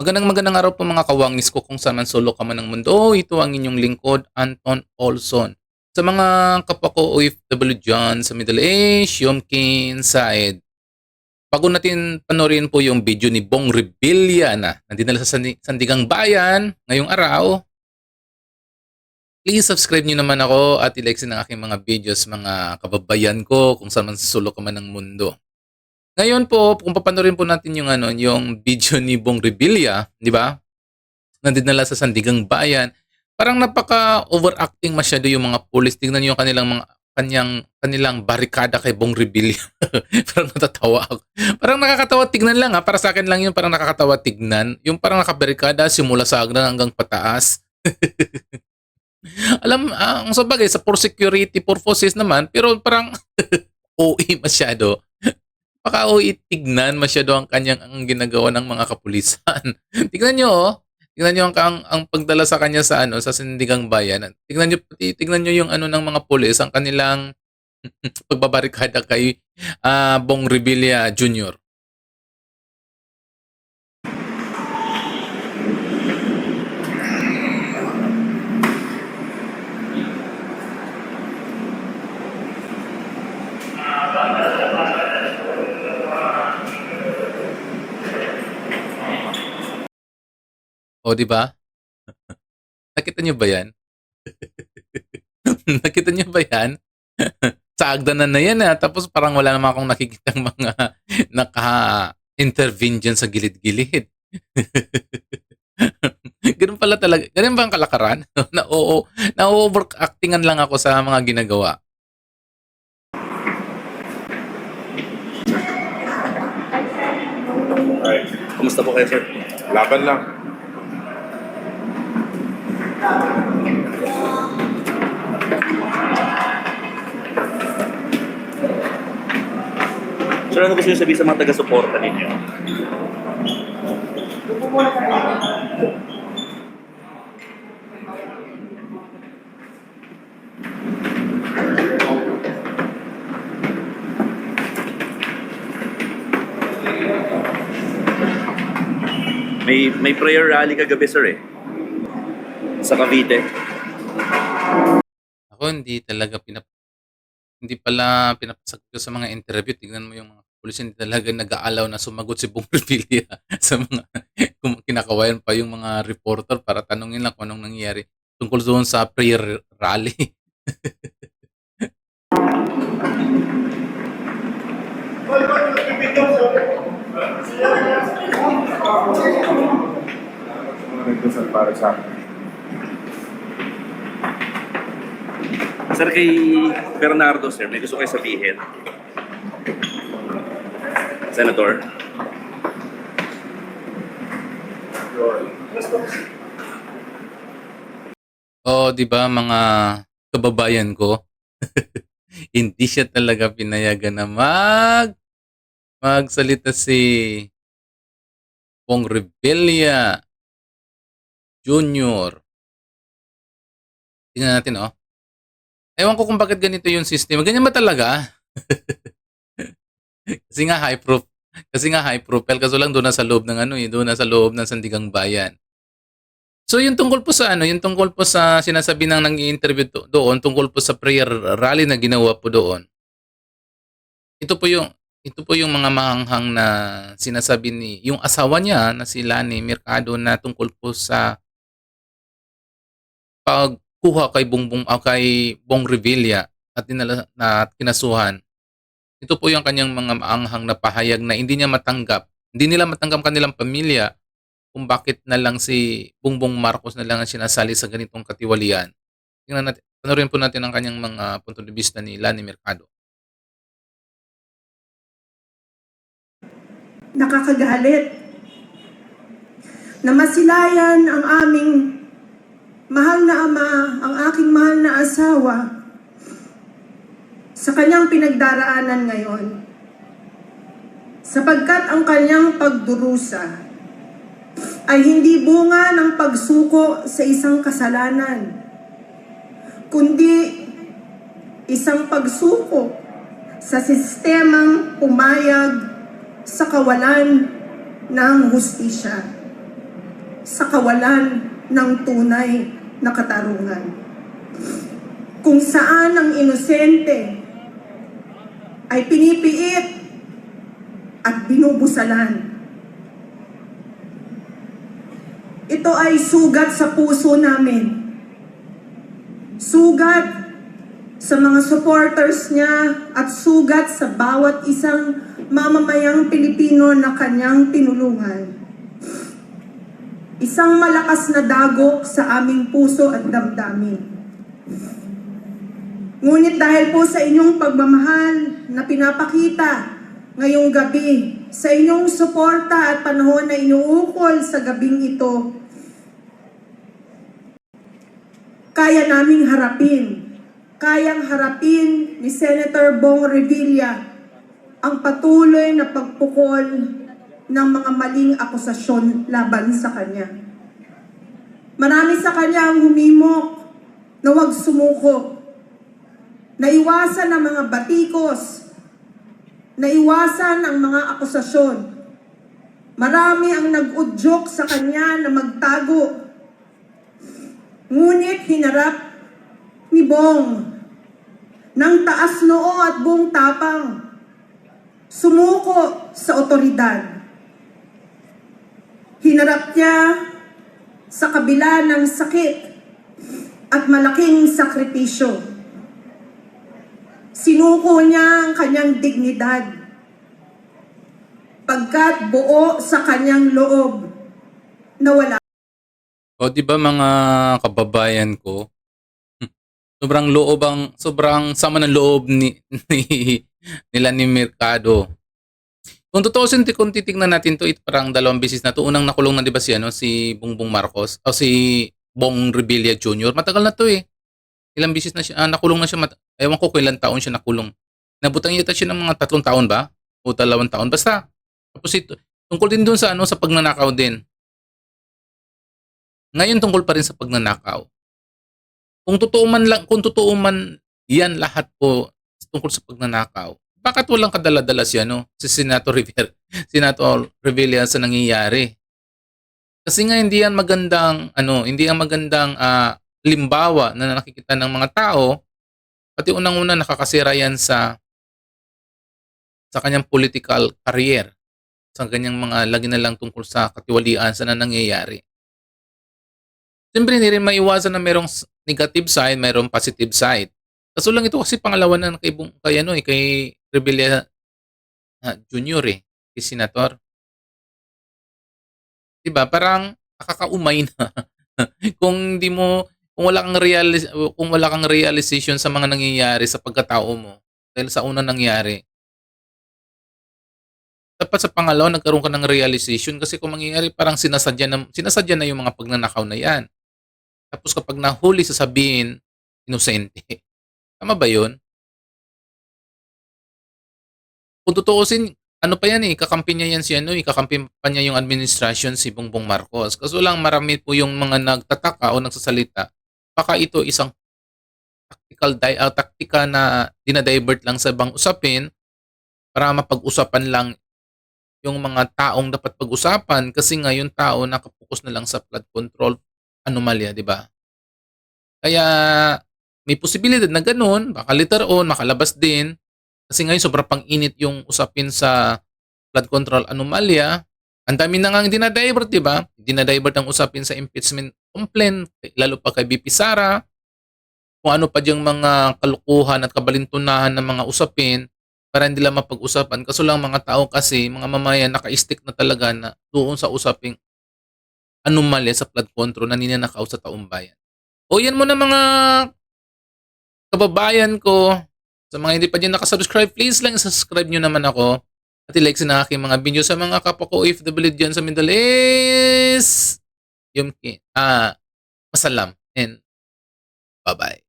Magandang araw po mga kawangis ko kung saan man sulok ka man ng mundo. Ito ang inyong lingkod, Anton Olson. Sa mga kapwa ko OFW dyan sa Middle East, Yomkin, Said. Bago natin panorin po yung video ni Bong Revilla na nandinala sa Sandigang Bayan ngayong araw. Please subscribe nyo naman ako at i-like ng aking mga videos mga kababayan ko kung saan man sulok ka man ng mundo. Ngayon po, kung papanorin po natin yung video ni Bong Revilla, di ba? Nandinala sa Sandigang Bayan. Parang napaka-overacting masyado yung mga pulis. Tingnan niyo yung kanilang barikada kay Bong Revilla. Parang natatawa ako. Parang nakakatawa tignan lang ha. Para sa akin lang yun, parang nakakatawa tignan. Yung parang nakabarikada simula sa hagdan hanggang pataas. Ang sabagay, sa for security purposes naman, pero parang OE masyado. Paka-OE tignan masyado ang ang ginagawa ng mga kapulisan. Tignan nyo tignan nyo ang pagdala sa kanya sa sa Sandigang Bayan. Tignan nyo yung ng mga pulis, ang kanilang pagbabarikada kay Bong Revilla Jr. O, di ba? Nakita niyo ba 'yan? Nakita niyo ba 'yan? Sa hagdanan na 'yan, tapos parang wala naman akong nakikitang mga naka-intervene diyan sa gilid-gilid. Gano'n pala talaga, gano'n ba ang kalakaran? Na-overactingan lang ako sa mga ginagawa. Alright. Kumusta po kayo, sir? Laban lang. Sir, ano gusto nyo sabihin sa mga taga-suporta ninyo? May prayer rally kagabi, sir, sa Cavite. Ako hindi pala pinapasagot ko sa mga interview. Tignan mo yung mga pulis, hindi talaga nag-aalaw na sumagot si Bong Revilla sa mga kinakawayan pa yung mga reporter para tanungin lang kung anong nangyayari tungkol doon sa prayer rally. Nagdasal para sa akin. Sir, kay Bernardo, sir, may gusto kayo sabihin. Senator? Di ba mga kababayan ko? Hindi siya talaga pinayagan na magsalita si Bong Revilla Jr. Tingnan natin, Ewan ko kung bakit ganito yung system. Ganyan ba talaga? Kasi nga high profile kaso lang doon na sa loob ng doon na sa loob ng Sandigang Bayan. So yung tungkol po sa sinasabi ng nang-i-interview doon tungkol po sa prayer rally na ginawa po doon. Ito po yung mga mahanghang na sinasabi yung asawa niya na si Lani Mercado na tungkol po sa pagkuha kay Bong Revilla at kinasuhan. Ito po yung kanyang mga maanghang na pahayag na hindi nila matanggap kanilang pamilya kung bakit na lang si Bongbong Marcos na lang ang sinasali sa ganitong katiwalian. Tingnan natin, panorin po natin ang kanyang mga punto de vista ni Lani Mercado. Nakakagalit na masilayan ang aming mahal na ama, ang aking mahal na asawa sa kanyang pinagdaraanan ngayon, sapagkat ang kanyang pagdurusa ay hindi bunga ng pagsuko sa isang kasalanan, kundi isang pagsuko sa sistemang pumayag sa kawalan ng hustisya. sa kawalan ng tunay na katarungan. Kung saan ang inosente ay pinipiit at binubusalan. Ito ay sugat sa puso namin. Sugat sa mga supporters niya at sugat sa bawat isang mamamayang Pilipino na kanyang tinulungan. Isang malakas na dagok sa aming puso at damdamin. Ngunit dahil po sa inyong pagmamahal na pinapakita ngayong gabi, sa inyong suporta at panahon na inuukol sa gabing ito, kayang harapin ni Senator Bong Revilla ang patuloy na pagpukol ng mga maling akusasyon laban sa kanya. Marami sa kanya ang humimok na huwag sumuko, naiwasan ang mga batikos, naiwasan ang mga akusasyon. Marami ang nag-udyok sa kanya na magtago. Ngunit hinarap ni Bong ng taas noo at buong tapang, sumuko sa otoridad. Hinarap niya sa kabila ng sakit at malaking sakripisyo. Sinuko niya ang kanyang dignidad pagkat buo sa kanyang loob na wala. O di ba mga kababayan ko, sobrang sama ng loob nila ni Mercado. Kung kung titignan natin to, parang dalawang beses na to. Unang nakulong na, di ba, si Bongbong Marcos o si Bong Revilla Jr. Matagal na to eh. Ilang beses na siya nakulong na siya. Ewan ko kung ilang taon siya nakulong. Nabutang yata siya ng mga 3 taon ba? O 2 taon. Basta. Tapos ito, tungkol din dun sa sa pagnanakaw din. Ngayon tungkol pa rin sa pagnanakaw. Kung totoo man yan lahat po tungkol sa pagnanakaw, bakit walang kadala-dala si Senator Revilla sa nangyayari? Kasi nga hindi yan magandang limbawa na nakikita ng mga tao, pati unang-una nakakasira yan sa kanyang political career, sa kanyang mga lagi na lang tungkol sa katiwalian sa nangyayari. Siyempre, hindi rin maiwasan na mayroong negative side, mayroong positive side. Kaso lang ito kasi pangalawa na kay Revilla Jr. Kay Senator. Diba? Parang nakakaumay na. kung wala kang realization sa mga nangyayari sa pagkatao mo dahil sa unang nangyari. Dapat sa pangalawa nagkaroon ka ng realization kasi kung mangyayari parang sinasadya na yung mga pagnanakaw na yan. Tapos kapag nahuli sasabihin, inosente. Tama ba yun? Kung tutuusin, pa yan kakampi niya yan kakampi pa niya yung administrasyon si Bongbong Marcos. Kaso lang marami po yung mga nagtataka o nagsasalita. Baka ito isang taktika na dinadivert lang sa ibang usapin para mapag-usapan lang yung mga taong dapat pag-usapan kasi nga yung tao nakapokus na lang sa flood control anomalya, di ba? Kaya may posibilidad na ganun, baka later on makalabas din. Kasi ngayon sobrang pang-init yung usapin sa flood control anomalya. Ang dami na nga dinadivert, di ba? Dinadivert ang usapin sa impeachment complaint, lalo pa kay BP Sara. Kung ano pa diyang mga kalukuhan at kabalintunahan ng mga usapin para hindi lang mapag-usapan. Kaso lang mga tao kasi, mga mamayan, naka-stick na talaga na doon sa usaping anomalya sa flood control na ninanakaw sa taong bayan. O yan muna mga kababayan ko. Sa mga hindi pa dyan nakasubscribe, please lang subscribe nyo naman ako. At i-like sa aking mga video sa mga kapwa ko OFW dyan sa Middle East. Masalam and bye-bye.